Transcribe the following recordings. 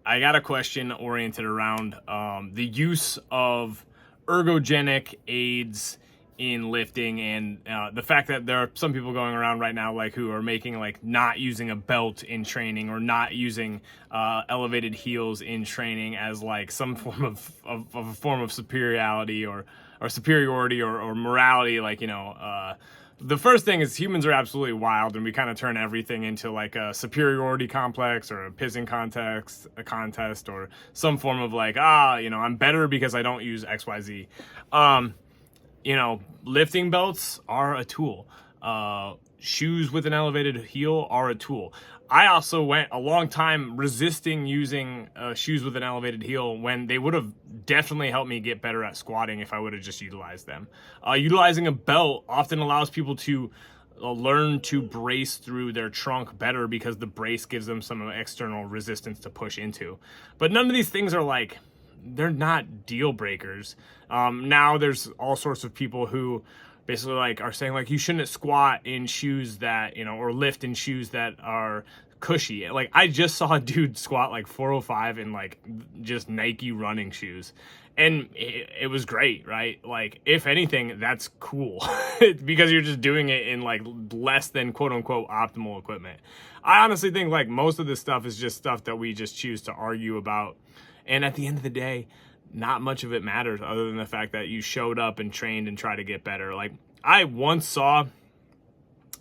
I got a question oriented around the use of ergogenic aids in lifting, and the fact that there are some people going around right now like who are making like not using a belt in training or not using elevated heels in training as like some form of a form of superiority or superiority or morality. Like, the first thing is humans are absolutely wild, and we kind of turn everything into like a superiority complex or a pissing contest or some form of like, I'm better because I don't use XYZ. Lifting belts are a tool. Shoes with an elevated heel are a tool. I also went a long time resisting using shoes with an elevated heel when they would have definitely helped me get better at squatting if I would have just utilized them. Utilizing a belt often allows people to learn to brace through their trunk better because the brace gives them some external resistance to push into. But none of these things are like, they're not deal breakers. Now there's all sorts of people who basically like are saying like you shouldn't squat in shoes that, or lift in shoes that are cushy. Like I just saw a dude squat like 405 in like just Nike running shoes, and it was great, right? Like if anything, that's cool because you're just doing it in like less than quote unquote optimal equipment. I honestly think like most of this stuff is just stuff that we just choose to argue about, and at the end of the day, not much of it matters other than the fact that you showed up and trained and tried to get better. Like I once saw,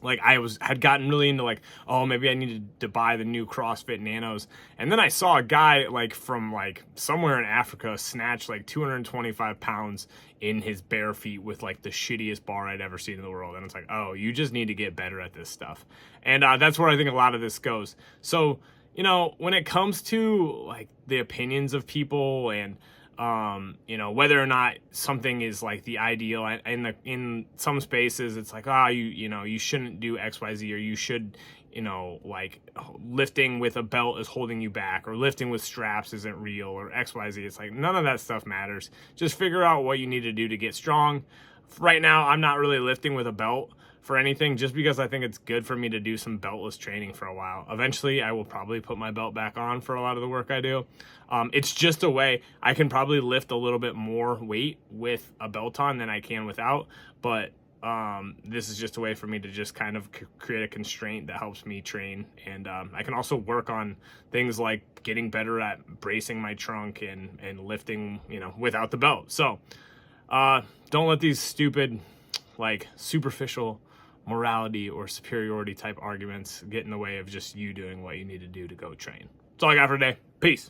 like had gotten really into like, oh, maybe I needed to buy the new CrossFit Nanos. And then I saw a guy like from like somewhere in Africa snatch like 225 pounds in his bare feet with like the shittiest bar I'd ever seen in the world. And it's like, oh, you just need to get better at this stuff. And that's where I think a lot of this goes. So, when it comes to like the opinions of people and whether or not something is like the ideal in some spaces, it's like, you shouldn't do XYZ, or you should, like lifting with a belt is holding you back, or lifting with straps isn't real, or XYZ. It's like none of that stuff matters. Just figure out what you need to do to get strong. Right now, I'm not really lifting with a belt for anything, just because I think it's good for me to do some beltless training for a while. Eventually, I will probably put my belt back on for a lot of the work I do. It's just a way I can probably lift a little bit more weight with a belt on than I can without, but this is just a way for me to just kind of create a constraint that helps me train. And I can also work on things like getting better at bracing my trunk and lifting, without the belt. So don't let these stupid, like superficial morality or superiority type arguments get in the way of just you doing what you need to do to go train. That's all I got for today. Peace.